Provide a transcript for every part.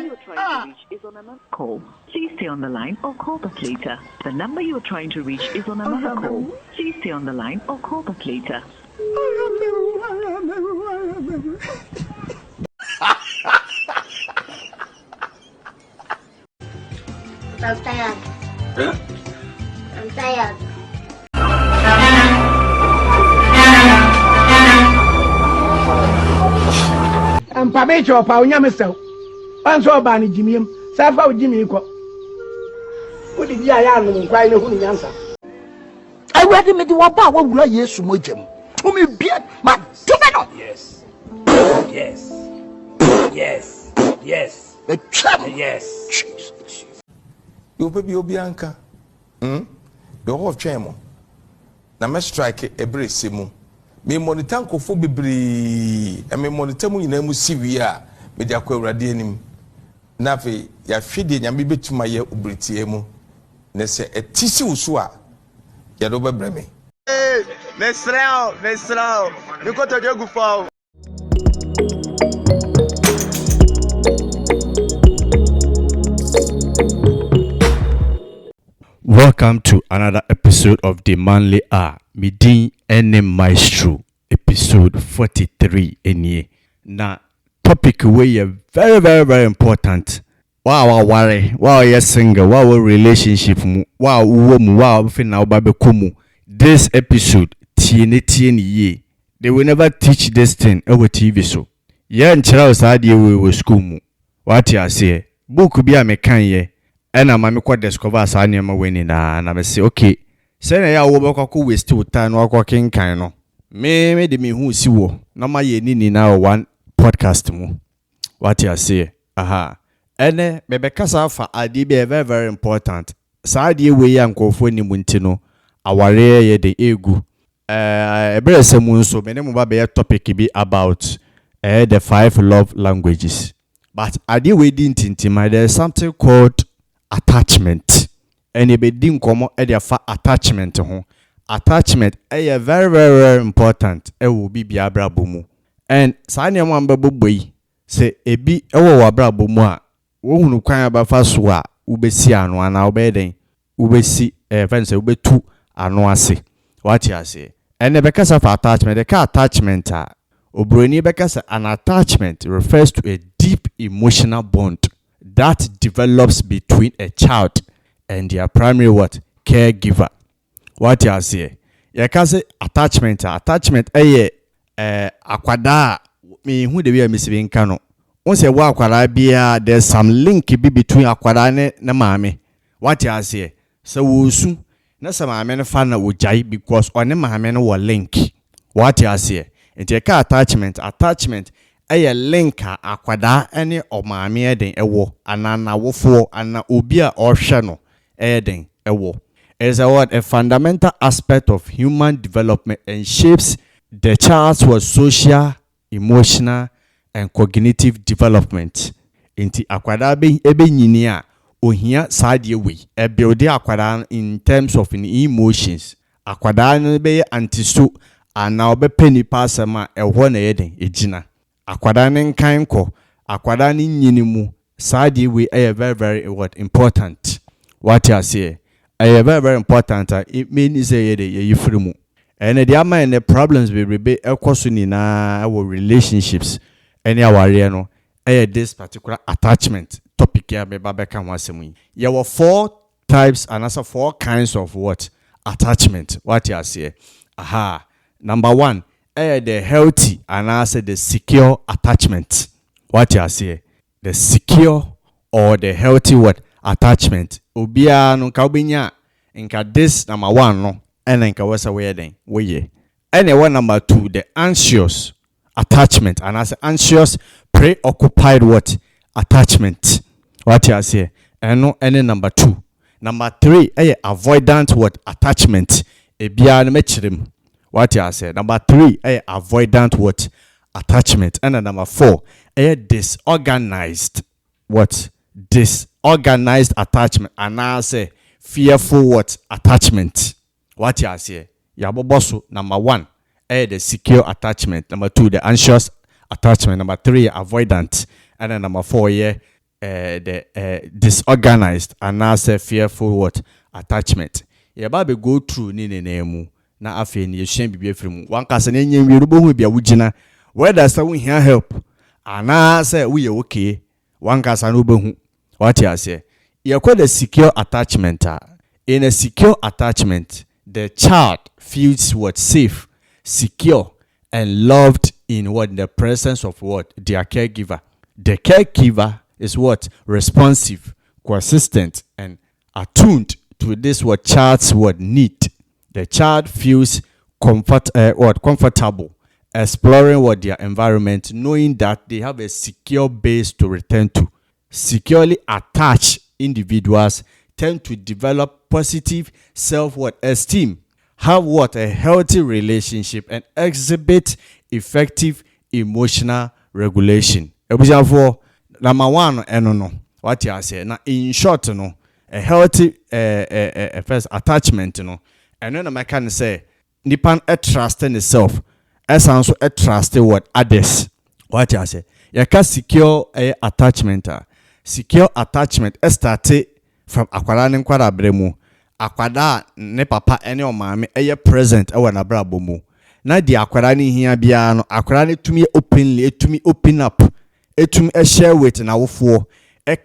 you are trying to reach is on another call. Please stay on the line or call back later. The number you are trying to reach is on another call. Please stay on the line or call back later. I'm tired. I'm tired. I'm Pamecho of our Yamisel. I'm so bad, Jimmy. Safa Jimmy. What did you cry no answer? I read him in the wapa. What will I yes to Mojam? To me, beard, my juvenile. Yes. Yes. Yes. Yes. The trouble. Yes. You be Obianca. The whole chemo. Na me strike a brace simu. Me monitanko fo bebre. E me monitamu nyina mu siwi a me dia kwa urade anim. Na fe ya hwede nyame betuma ye obritie mu. Na se etisi uso a ya do bebre me. Mesrao. Niko to jogu fo. Welcome to another episode of The Manly R. Midin Ene Maestro, episode 43 enye. Na topic we very important. Wow worry, wow you single, wow relationship mu, wow uwo mu, wow fe na oba bekomu. This episode tieni ye. They will never teach this thing over TV so. Ye nchira usadi we school mu. What ya say? Book bi a mekan ye. Ena mami kwa discover asa nneema weni na me say okay. Say na ya wo be kwako waste time no kwako kinkan no. Me de me hu si wo. Na ma ye ni na one podcast mu. What you say? Aha. Ene bebe kasa fa ade be very important. Sa ade we ya nkofo ni mu ntino. Aware ye de egu. Ebere se mu nso me ne mu ba be topic bi about the 5 love languages. But ade we di ntintima there is something called attachment. And you be din komo e dey fa attachment ho. Attachment is very important. E will be biabrabo mu. And sa ne mo ambabo yi se ebi e wo wabrabo mu a wo hunu kwan abafa so a ubesi ano ana obeden ubesi fence ubetu ano ase. What you say? And the bekasa for attachment, the ka attachment a obroni bekasa an attachment refers to a deep emotional bond that develops between a child and their primary caregiver. What you say? You can say attachment. Attachment akwada me who the way Miss Vincano. Once a walk bia there's some link be between akwada na mame. What you say? So we soon na some mame fan ujai because on mame no link. What you say? It's a attachment a link akwada any or mame eden ewo anana wofo ana obi a ohwe no eden ewo. Is a fundamental aspect of human development and shapes the child's social, emotional, and cognitive development. Inti akwada be ebe nyini a ohia sadie we e build akwada in terms of emotions. Akwada no be antiso ana obepe nipa asema ehwo na eden ejina. Akwada ne nkan ko akwada ne nyini mu sadie we very important. What you say? Very important. It means you free mu. And the ama and the problems we be ekoso ni na our relationships any our no this particular attachment topic here be babeka wasemu. There were 4 types and also 4 kinds of what attachment. What you say? Aha. Number 1, the healthy and also the secure attachment. What you say? The secure or the healthy what attachment. Obia no ka obinya nka this number 1 no and nka wasa we den we ye. And one number 2, the anxious attachment and as anxious preoccupied what attachment. What you say? And no any number 2. Number 3, avoidant what attachment. Ebia no mechirim. What you say? Number 3, avoidant what attachment. And number 4, disorganized what disorganized attachment. And I say fearful what attachment. What you say? Yabobosu. Number 1, the secure attachment. Number 2, the anxious attachment. Number 3, avoidant. And then number 4, the disorganized and now say fearful what attachment. Your baby go through ni nemu na afe ni yeshen bibi efiri mu. One kasa na enye wi rubo hu bia wugina. Whether say we hear help and now say we okay. One kasa no be hu. What you say? You call the secure attachment. In a secure attachment, the child feels what safe, secure, and loved in what the presence of what their caregiver. The caregiver is what responsive, consistent, and attuned to this what child's what need. The child feels comfortable, exploring what their environment, knowing that they have a secure base to return to. Securely attached individuals tend to develop positive self-esteem, have a healthy relationship, and exhibit effective emotional regulation. For number one, what you say now in short, a healthy first attachment, and then I can say nipan trust in itself, as also trust what others. What you say, you can secure attachment. Secure attachment started from akwada ne nkwada bremu. Akwada ne papa ene o maame present e na brabo mu. Na di akwada ne hia bia no akwada ne tumi open up. Etumi share with na wofo.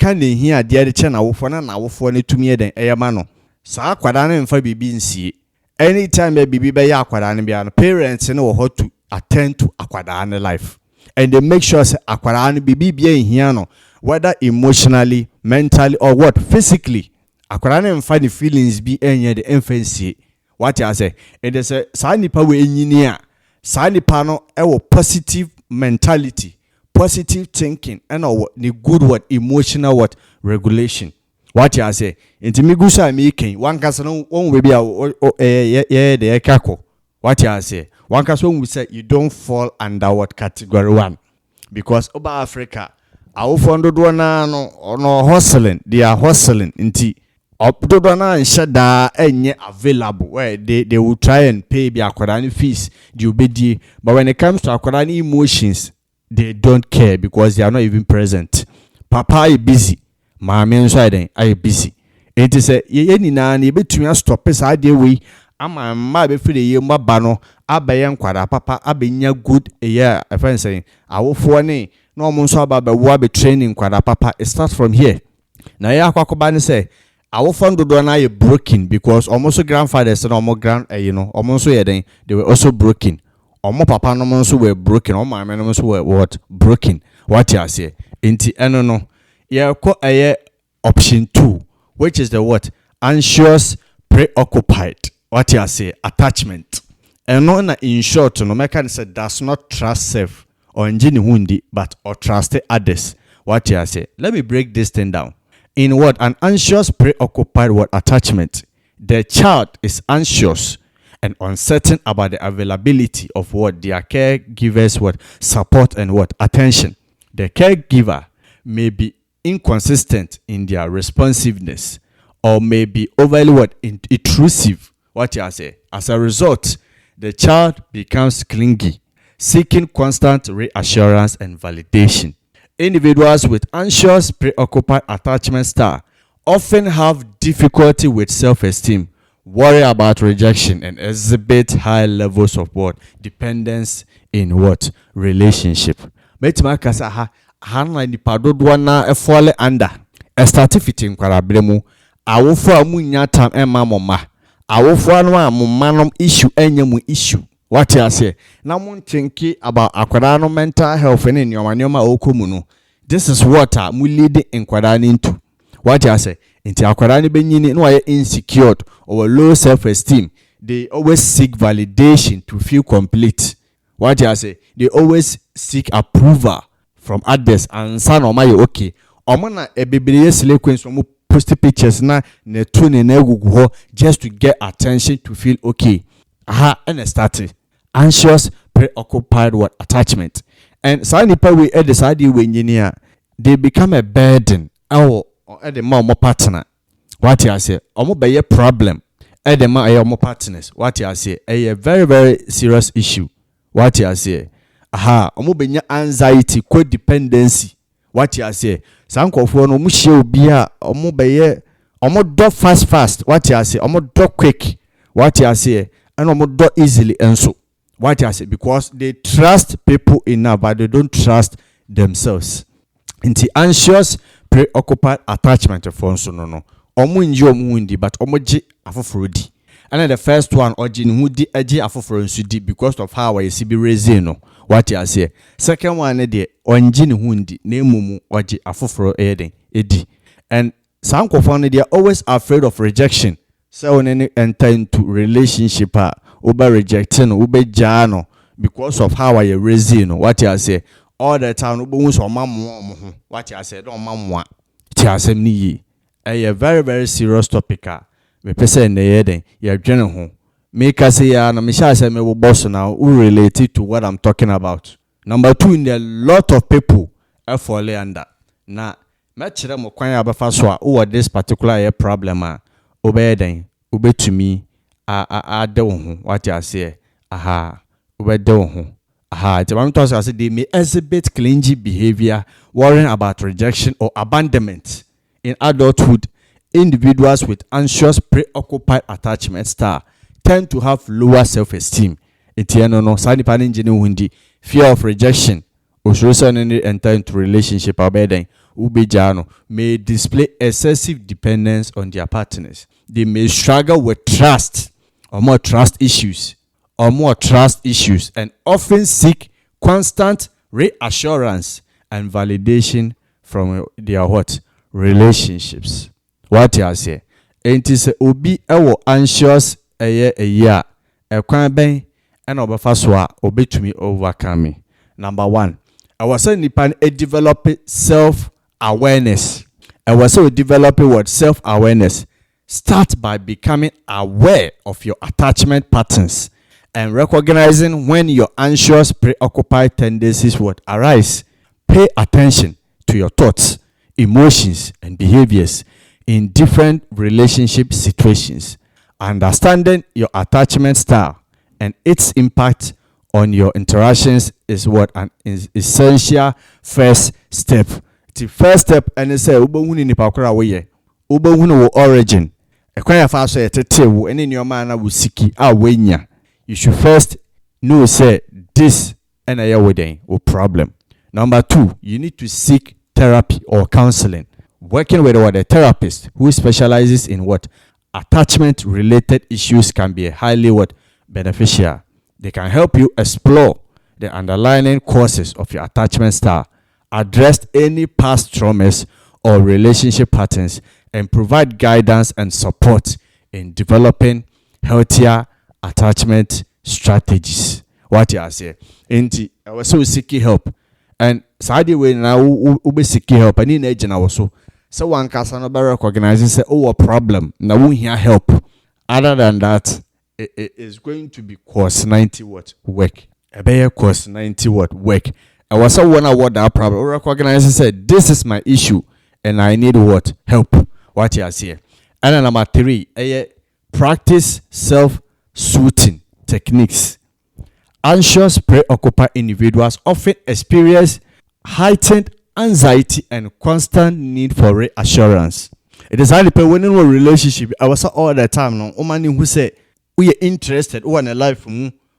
Ka ne hia de de che na wofo na wofo ne tumi den ma no. Sa akwada ne mfa bibi nsie. Anytime bibi be ya akwada ne bia no parents ne wo to attend to akwada ne life. And they make sure say akwada ne bibi bia hia no, whether emotionally, mentally, or what physically. Akwada ne mfa the feelings be enye the infancy. What you say? It is a sa nipa we engineer. Sa nipa no positive mentality, positive thinking, and the good what emotional what regulation. What you say? Inti migusa making one kasa no one we be the Ekow. What you say? One kasa we say you don't fall under what category 1 because over Africa. Our fund no hustling, they are hustling inti. Opdodona and shada enye available where they will try and pay the akwadani fees, the obedi. But when it comes to akwadani emotions, they don't care because they are not even present. Papa is busy, mommy inside are busy. It is a ye na ni betumi stop us idea way. Ama ma be free the yemba bano abayan kwada papa abenya good yeah. I find saying our phone. No one so about the training kwada papa. It starts from here. Now ya kwakobani say our fund do na broken because almost grandfathers and almost almost they were also broken. Almost papa no also were broken. All my men also were what broken. What you say? Inti no. Yeah, option 2, which is the what anxious, preoccupied. What you say? Attachment. And no in short, no mekan say does not trust self. Or engine hundi, but or trust others. What you say? Let me break this thing down. In what an anxious, preoccupied what attachment, the child is anxious and uncertain about the availability of what their caregivers what support and what attention. The caregiver may be inconsistent in their responsiveness or may be overly what intrusive. What you say? As a result, the child becomes clingy, seeking constant reassurance and validation. Individuals with anxious, preoccupied attachment style often have difficulty with self-esteem, worry about rejection, and exhibit high levels of what dependence in what relationship. Metima kasa ha nipa dodoɔ na fall under. Start fitting kwarabremu. Awofo amunya tam ema mama. Awofo anu amummanom issue enye mu issue. What you say? Now, thinking about akwada mental health and in your okomuno. This is what we lead in kwadani into. What you say? Into akwadani benyini no insecure or low self-esteem. They always seek validation to feel complete. What you say? They always seek approval from others and son or my okay. Omana e bibiri sequence from post pictures na ne tune na egugu just to get attention to feel okay. And started. Anxious, preoccupied what attachment. And so nipa we decide we engineer, they become a burden. Or at the more partner. What you say? Omo be a problem. At the more partners. What you say? A very, very serious issue. What you say? Omo be anxiety, codependency. What you say? Sankofo no muhie obi a omo beye omo do fast what you say omo do quick what you say and omo do easily enso what you say because they trust people enough but they don't trust themselves. Inti anxious preoccupied attachment for nso no omo nji omo ndi but omo ji afoforo di. And the first one oji ni hudi eji afoforo nso di because of how I see be raising no what you say. Second one de onji ni hundi na emumu oji afoforo eden edi. And some people they are always afraid of rejection. So when they enter into relationship, uber rejecting, uber jano because of how I raise you. What you say all the time, uber so mamu. What you say don't mamu. Tiasem ni a very very serious topic. Me pese ne yeden ye dwene ho. Me ka say ya na me sha say me wo boss now who related to what I'm talking about. Number 2, in there a lot of people are falling under. Na mechire mo kwan abefa so a wo this particular problem a obeden obetumi a de wo ho what you say aha obede wo ho aha the man talks say they may exhibit clingy behavior worrying about rejection or abandonment. In adulthood, individuals with anxious preoccupied attachment style tend to have lower self-esteem. Etieno no sani pa ninjini hundi fear of rejection oshosa nene enter into relationship abeden ubejano may display excessive dependence on their partners. They may struggle with trust or more trust issues and often seek constant reassurance and validation from their relationships. What you say? Enti se obi ewo anxious eye a ekwan ben and obefa so a obetumi overcome. Number 1, I was saying nipan develop self-awareness. I was saying develop what self-awareness. Start by becoming aware of your attachment patterns and recognizing when your anxious, preoccupied tendencies would arise. Pay attention to your thoughts, emotions, and behaviors in different relationship situations. Understanding your attachment style and its impact on your interactions is what an essential first step. The first step and say ubehuni ni pakura we ubehuni wo origin. Ekwan ya fa so yetete wo ene ni oma na wo siki a wenya. You should first know say this and a wedding or problem. Number 2, you need to seek therapy or counseling. Working with a therapist who specializes in what attachment related issues can be highly beneficial. They can help you explore the underlying causes of your attachment style, address any past traumas or relationship patterns, and provide guidance and support in developing healthier attachment strategies. What you say? Inti, I was so seeking help, and side way now ube seeking help. I need agent also. So one can no better recognize and say, oh, a problem. Now we hear help. Other than that, it is going to be course 90 work. A better course 90 work. I was so when I want that problem. Recognize and say, this is my issue, and I need help. What you say? And then number 3, practice self-soothing techniques. Anxious, preoccupied individuals often experience heightened anxiety and constant need for reassurance. It is highly painful when in a relationship. I was all the time no woman who say we are interested or in a life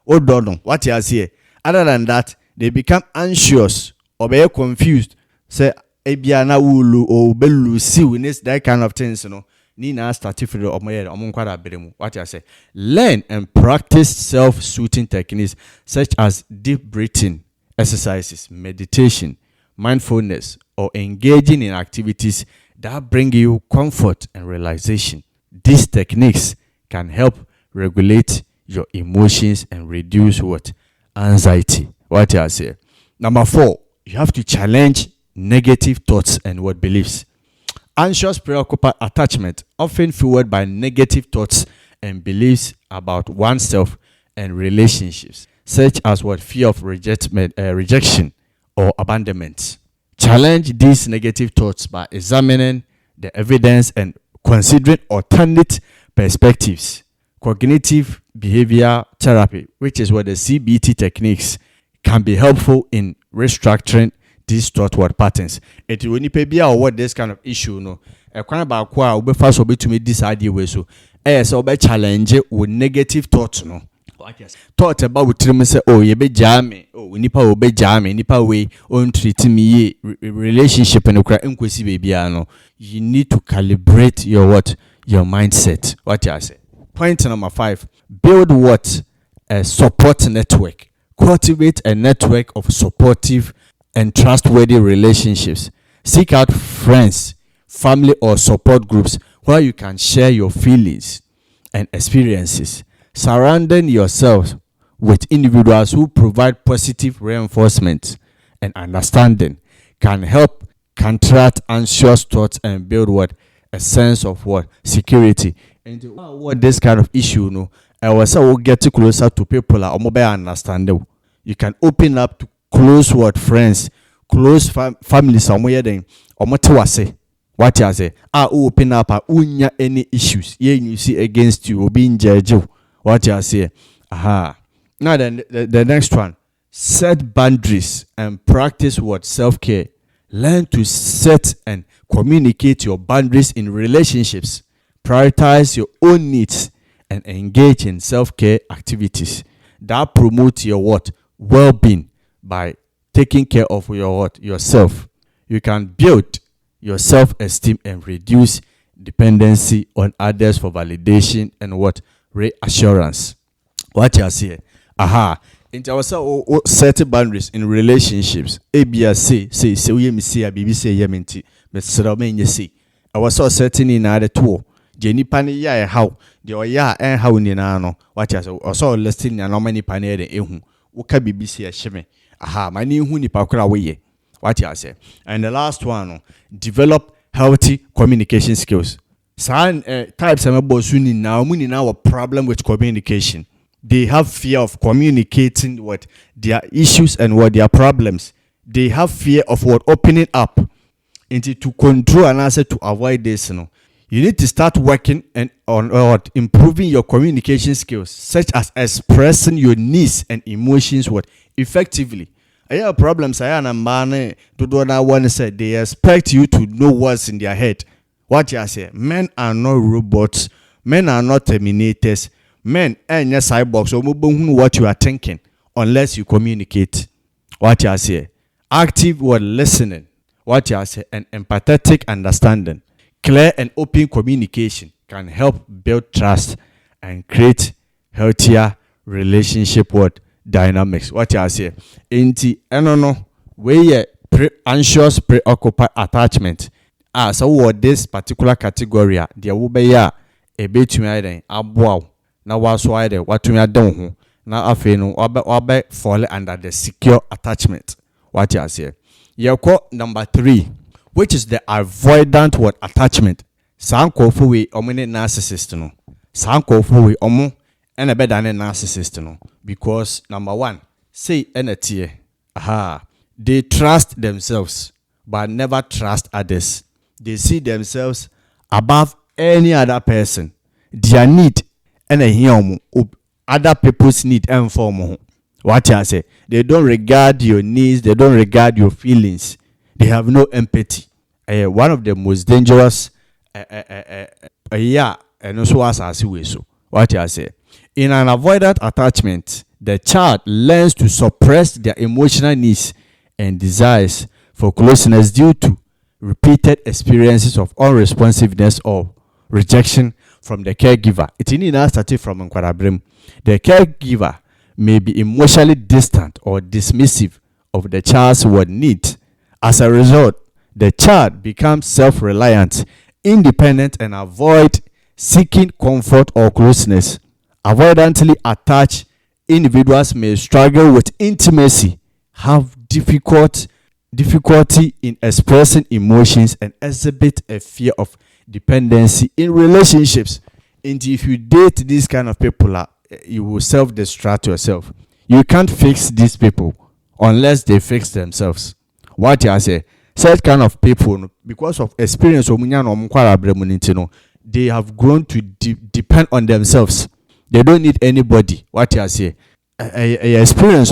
or don't know what you say. Other than that, they become anxious or be confused. Say ebiana wulu or belu see when it's that kind of things, you know. Nina started for the what you say. Learn and practice self-soothing techniques such as deep breathing exercises, meditation, mindfulness, or engaging in activities that bring you comfort and relaxation. These techniques can help regulate your emotions and reduce anxiety. What you say. Number 4, you have to challenge negative thoughts and beliefs. Anxious, preoccupied attachment often fueled by negative thoughts and beliefs about oneself and relationships, such as fear of rejection or abandonment. Challenge these negative thoughts by examining the evidence and considering alternate perspectives. Cognitive behavior therapy, which is what the CBT techniques, can be helpful in restructuring these thought patterns. It will be what this kind of issue no. A kind of qua will first obey to me this idea way so. So be challenge with negative thoughts no. Thought about with me say oh you be jam nipa will be jam nipa way on treat me relationship and inquisi baby no. You need to calibrate your your mindset. What you say. Point number 5. Build a support network. Cultivate a network of supportive and trustworthy relationships. Seek out friends, family, or support groups where you can share your feelings and experiences. Surrounding yourself with individuals who provide positive reinforcement and understanding can help counteract anxious thoughts and build a sense of security. And what this kind of issue no, I was will get closer to people or mobile understanding. You can open up to close friends, close families somewhere then or say what you say. Open up unya any issues. You see against you or being judged. What you say. Now then the next one. Set boundaries and practice self-care. Learn to set and communicate your boundaries in relationships. Prioritize your own needs and engage in self-care activities that promote your well-being by taking care of yourself. You can build your self-esteem and reduce dependency on others for validation and reassurance. What you say? Into our set boundaries in relationships. Say we me say baby say yementi. But say I was so certain in other two. Jenny pani ya how the oya and how ni na no. What you say? Also listing ya no many pani de ehu. Uka bibi say sheme. Mani hu ni pakura we. What you say? And the last one, develop healthy communication skills. Some types of bossuni now muni now a problem with communication. They have fear of communicating their issues and their problems. They have fear of opening up. And to control and answer to avoid this, you need to start working on improving your communication skills, such as expressing your needs and emotions effectively. I have problems. I am a man. They expect you to know what's in their head. What you say? Men are not robots. Men are not terminators. Men and your cyborgs. So what you are thinking, unless you communicate. What you say? Active listening. What you say? And empathetic understanding. Clear and open communication can help build trust and create healthier relationship dynamics. What you say? Inti enono we anxious preoccupied attachment. So this particular category there will be a betumi aiden aboa na waso aide watumi adon ho na afi no obe fall under the secure attachment. What you say? Number 3, which is the avoidant attachment. Sankofo we omene narcissist no. Sankofo we omo and a better than narcissist no. Because number 1, say enetie. They trust themselves but never trust others. They see themselves above any other person. Their need and other people's need and form. What I say? They don't regard your needs. They don't regard your feelings. They have no empathy. One of the most dangerous. And also as what I say? In an avoidant attachment, the child learns to suppress their emotional needs and desires for closeness due to repeated experiences of unresponsiveness or rejection from the caregiver. It is started from Nkwadabrim. The caregiver may be emotionally distant or dismissive of the child's need. As a result, the child becomes self-reliant, independent, and avoid seeking comfort or closeness. Avoidantly attached individuals may struggle with intimacy, have difficulty in expressing emotions, and exhibit a fear of dependency in relationships. And if you date these kind of people, you will self-destruct yourself. You can't fix these people unless they fix themselves. What I say? Such kind of people, because of experience, they have grown to depend on themselves. They don't need anybody. What I say? Experience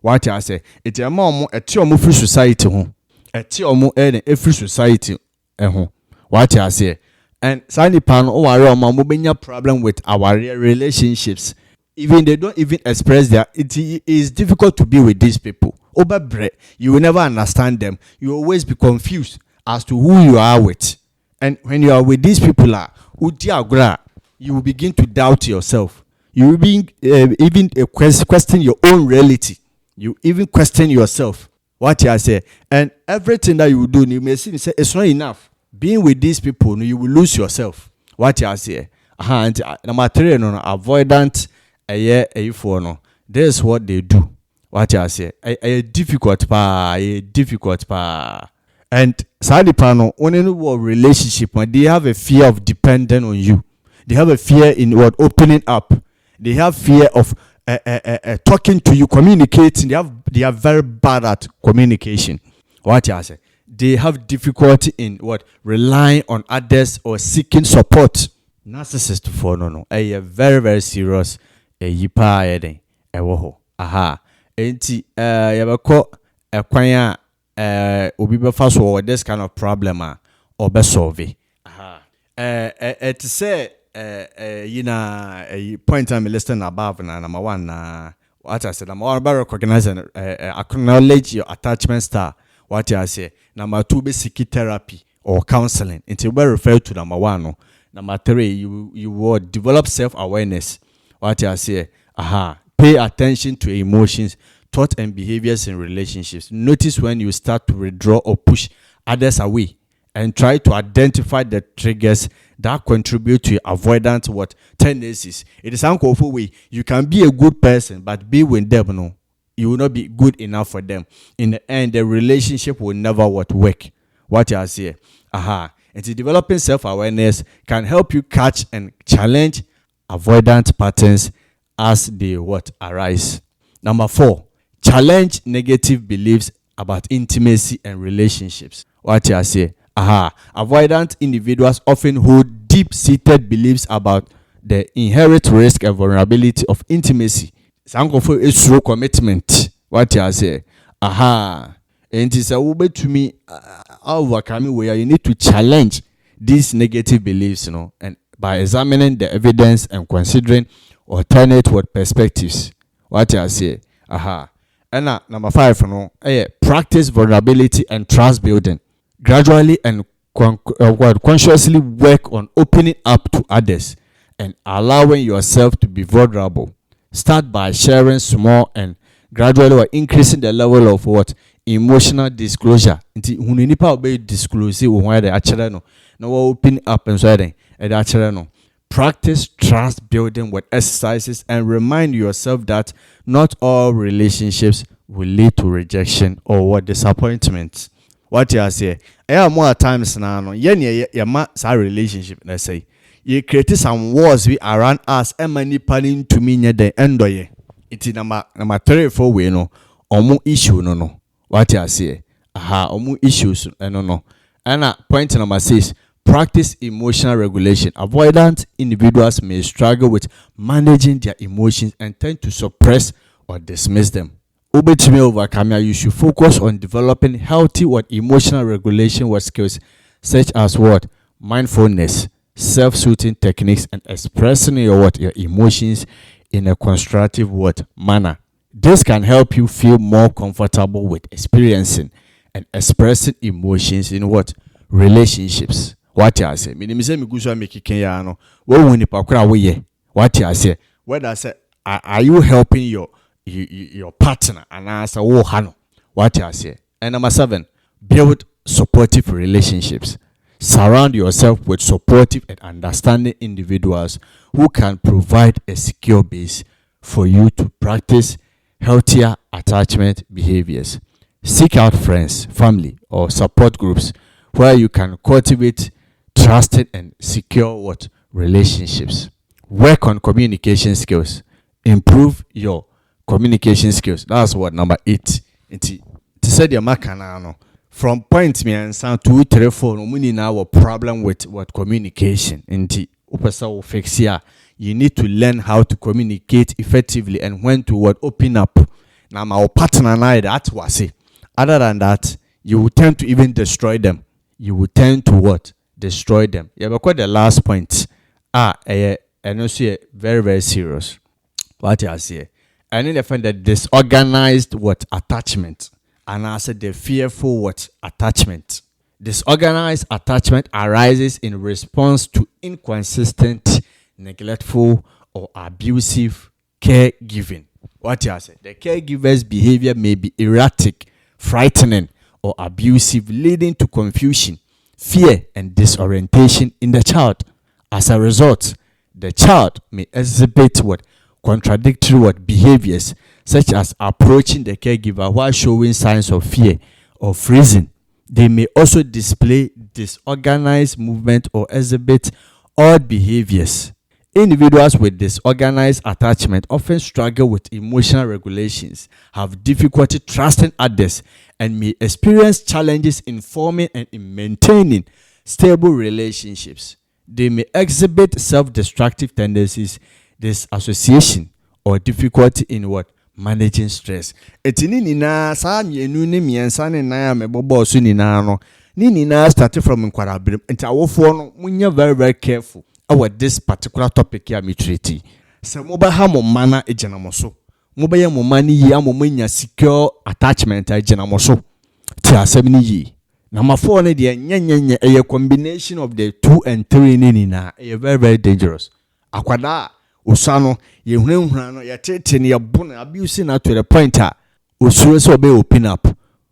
What I say, it's a mom, a team free society home, a team a free society home. What I say, and Sandy Pan or our mom problem with our relationships. Even they don't even express their. It is difficult to be with these people. Over you will never understand them. You always be confused as to who you are with. And when you are with these people, you will begin to doubt yourself. You will be even question your own reality. You even question yourself. What you say, and everything that you do, you may see say it's not enough. Being with these people, you will lose yourself. What you say, and number 3, avoidant. No. This is what they do. What I say, difficult pa, difficult pa. And sadly, pano, when in a relationship, they have a fear of depending on you. They have a fear in what opening up. They have fear of talking to you, communicating. They are very bad at communication. What I say, they have difficulty in what relying on others or seeking support. Narcissist for no. A very very serious. Yipa yeden ewo aha enti yabeko ekwan obi be fa so this kind of problem or be solve aha it say a point I'm listing above na number 1 na what I said number 1 about recognize and acknowledge your attachment style. What I say number 2 basic therapy or counseling until we refer to number 1 no. Number 3 you will develop self-awareness. What I say, pay attention to emotions, thoughts, and behaviors in relationships. Notice when you start to withdraw or push others away, and try to identify the triggers that contribute to avoidance tendencies. It is uncomfortable way. You can be a good person, but be with them, no, you will not be good enough for them. In the end, the relationship will never work. What I say, and developing self-awareness can help you catch and challenge avoidant patterns as they arise. Number 4, challenge negative beliefs about intimacy and relationships. What I say, avoidant individuals often hold deep-seated beliefs about the inherent risk and vulnerability of intimacy. Some for a slow commitment. What I say, and it is a way to me overcoming where you need to challenge these negative beliefs, and by examining the evidence and considering alternate perspectives. What I say, and number 5, practice vulnerability and trust building. Gradually and consciously work on opening up to others and allowing yourself to be vulnerable. Start by sharing small and gradually increasing the level of emotional disclosure. Until when you be disclose why they actually no open up and so on. Practice trust building with exercises and remind yourself that not all relationships will lead to rejection or disappointment. What you say? More times now, no, relationship. Let's say you create some walls around us and many planning to mean at the end of it. It's number 3 or 4 way no, or issue no. What you say? Or issues no. And point number 6. Practice emotional regulation. Avoidant individuals may struggle with managing their emotions and tend to suppress or dismiss them. You should focus on developing healthy emotional regulation skills such as mindfulness, self-soothing techniques, and expressing your emotions in a constructive manner. This can help you feel more comfortable with experiencing and expressing emotions in relationships. What I say, me say me guso make kenya no. Wo woni pakura wo ye. What I say, whether I say are you helping your partner and answer wo ha no. What I say. And number 7, build supportive relationships. Surround yourself with supportive and understanding individuals who can provide a secure base for you to practice healthier attachment behaviors. Seek out friends, family, or support groups where you can cultivate trusted and secure relationships. Work on communication skills. Improve your communication skills. That's number 8. To say the makana from point me and sound 2, 3, 4 no muni na problem with communication. Inti upasa wo fix here. You need to learn how to communicate effectively and when to open up. Now my partner na that was it. Other than that, you will tend to even destroy them. You will tend to what? Destroy them. Yeah, but quite the last point. And also very, very serious. What I say. And then I find that disorganized what attachment. And I said the fearful what attachment. Disorganized attachment arises in response to inconsistent, neglectful, or abusive caregiving. What I say. The caregiver's behavior may be erratic, frightening, or abusive, leading to confusion, fear, and disorientation in the child. As a result, the child may exhibit what contradictory what behaviors, such as approaching the caregiver while showing signs of fear or freezing. They may also display disorganized movement or exhibit odd behaviors. Individuals with disorganized attachment often struggle with emotional regulations, have difficulty trusting others, and may experience challenges in forming and in maintaining stable relationships. They may exhibit self-destructive tendencies, disassociation, or difficulty in what? Managing stress. Etini nina sa mienu ne miensa ne na me bobo so nina no. Ni nina started from nkwarabirem. Enti awofo no munya very very careful about this particular topic here me treaty. Se mo ba ha mo mana ejena mo so. Mo ba ye mo mani yi amomanya secure attachment ejena mo so. Ti asem ni yi. Number 4 ne de nyenyenye a combination of the 2 and 3 ni nina. E very very dangerous. Akwada Usano, ye hunano, ya tete ni ya buna, abuse na to the point ha, usuru so be open up.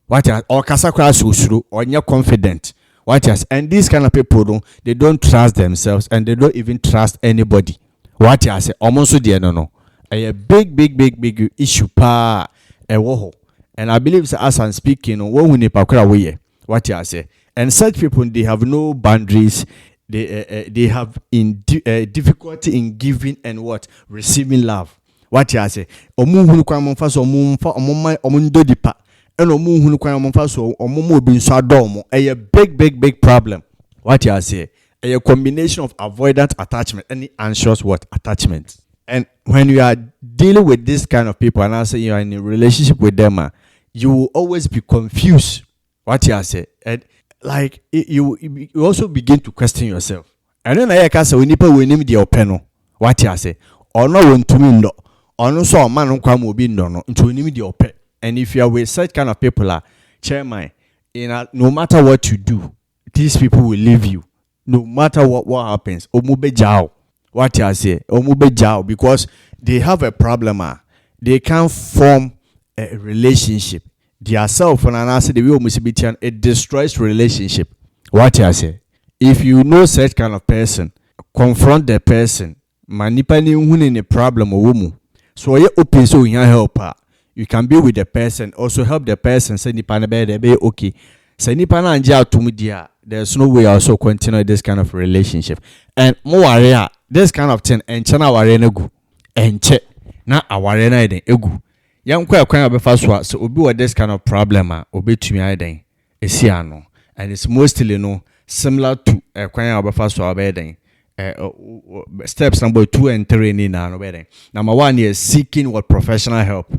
What has, or kasa class usuru, or you're confident. What has, and these kind of people, they don't trust themselves, and they don't even trust anybody. What has, almost the no. A big issue pa, a woho. And I believe as I'm speaking, one who nipa kura way. What you say, and such people, they have no boundaries. They have difficulty in giving and what? Receiving love. What you say? Omu kwa mfaso omundo dipa. Eno omu kwa mfaso omumo binso adomo. A big problem. What you say? A combination of avoidant attachment and anxious what? Attachment. And when you are dealing with this kind of people and I say you are in a relationship with them, you will always be confused. What you say? And like you also begin to question yourself. And then I can say we need the open. What you say? Or no one to me no. Or no so man on come will be no into the open. And if you are with such kind of people, chairman, no matter what you do, these people will leave you. No matter what happens. Omube jao. What you say? Omube jao, because they have a problem. They can't form a relationship. Their self and answer the way it destroys relationship. What I say? If you know such kind of person, confront the person. Manipani in a problem or woman. So you open so you help her. You can be with the person, also help the person. Say nipana be okay. Say nipana anja to me dia. There's no way also continue this kind of relationship. And more area, this kind of thing and chana warena gu. And check na awarena eden egu. Young quite a first one, so obi with this kind of problem, obi to me iden, esiano, and it's mostly no similar to a quite a first one bedding. Steps number 2 and 3 in our wedding. Number 1 is seeking what professional help.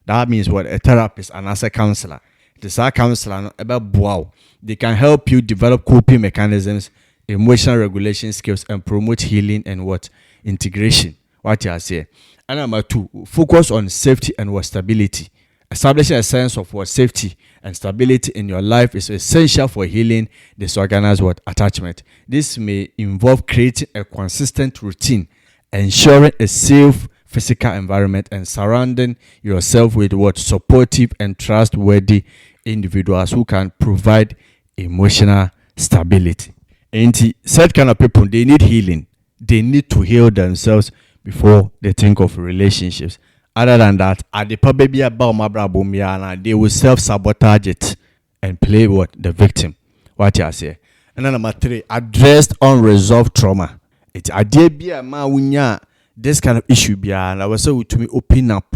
That means what a therapist and as a counselor. It is a counselor about wow. They can help you develop coping mechanisms, emotional regulation skills, and promote healing and what integration. What you say. And number 2, focus on safety and what stability. Establishing a sense of what safety and stability in your life is essential for healing disorganized what attachment. This may involve creating a consistent routine, ensuring a safe physical environment, and surrounding yourself with what supportive and trustworthy individuals who can provide emotional stability. And such kind of people, they need healing. They need to heal themselves before they think of relationships. Other than that, at the baby about my brabumia, they will self-sabotage it and play what the victim. What you say? And then number 3, addressed unresolved trauma. It's a dear be a man this kind of issue be and I was so to me open up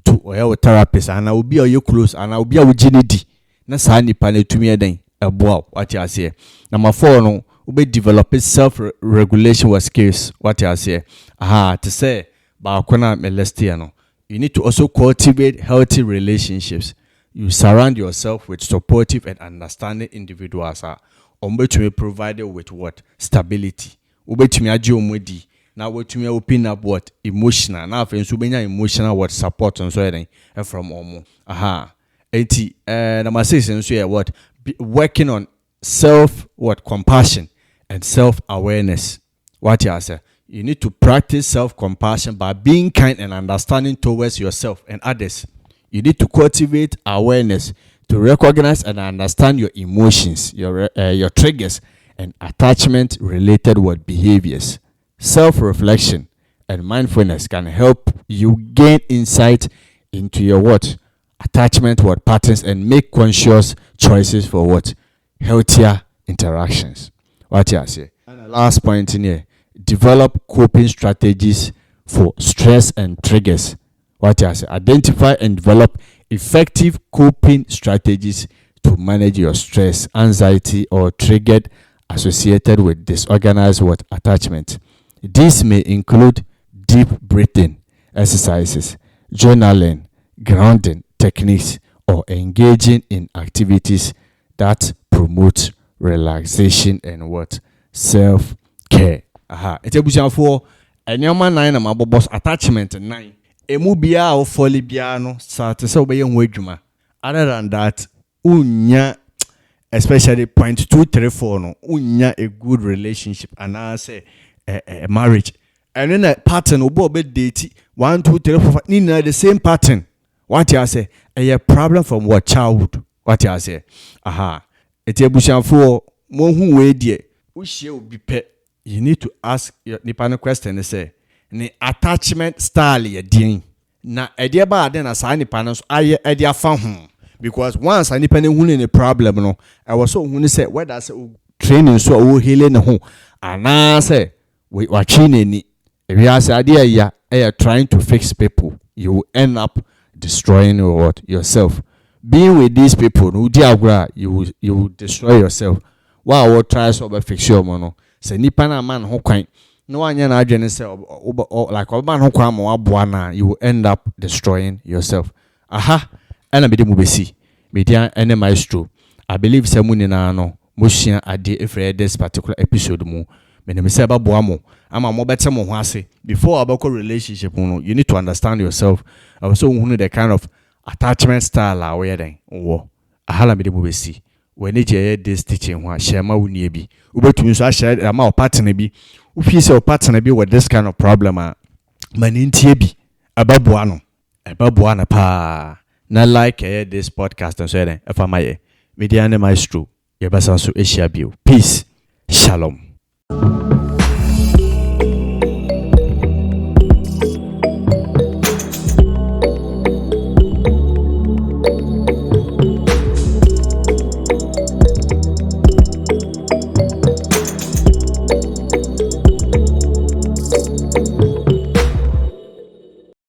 to a therapist and I will be your close and I will be a virginity. Na sani pane to me then a boy. What you say? Number 4 no. We develop self-regulation with skills. What you say? To say, ba kona molestiano. you need to also cultivate healthy relationships. You surround yourself with supportive and understanding individuals. To provide with what? Stability. Now what to me open up what? Emotional. Now if you emotional what support and so from omo. Aha. Number 6 and so what? Working on compassion and self-awareness. What you say? You need to practice self-compassion by being kind and understanding towards yourself and others. You need to cultivate awareness to recognize and understand your emotions, your triggers, and attachment-related behaviors. Self-reflection and mindfulness can help you gain insight into your attachment patterns and make conscious choices for healthier interactions. What you say? And the last point in here, develop coping strategies for stress and triggers. What you say? Identify and develop effective coping strategies to manage your stress, anxiety, or triggered associated with disorganized attachment. These may include deep breathing exercises, journaling, grounding techniques, or engaging in activities that promote relaxation and self-care. It's a bushel for a nyama 9 and my boss attachment 9. Emu bia or folly biano start so be young. Other than that, unya especially point 2, 3, 4 no unya a good relationship and I say a marriage. And then a pattern will be date 1, 2, 3, 4, 5 nina the same pattern. What you say? A problem from childhood. What you say? It's a bushel for more who way dear. Which will be pet. You need to ask your Nipano question and say, ni attachment style ye din. Na idea ba den asa Nipano aye idea fan because once I Nipano who in a problem no, I was so who say where that's training so we healing ho. And I say we watching ni if you ask idea ya trying to fix people, you will end up destroying yourself. Being with these people, you will destroy yourself. Wow, what tries to fix your mono. Say nipa na man ho kwan no anya na adwene say like oban ho kwan ma waboa you will end up destroying yourself. And be mu besi media ene maestro. I believe say mu na no mo hia ade efre this particular episode mu me ne say baboa mo ama mo bete mo ho ase before abako relationship no you need to understand yourself. Also who the kind of attachment style we den wo ahala me de mu besi when you this teaching one share ma wuni bi ubetumi so share ma partner bi ufi say partner bi with this kind of problem manintie bi ababoa no pa na like this podcast and so then if am I media na maestro ye basa so Asia bio peace shalom.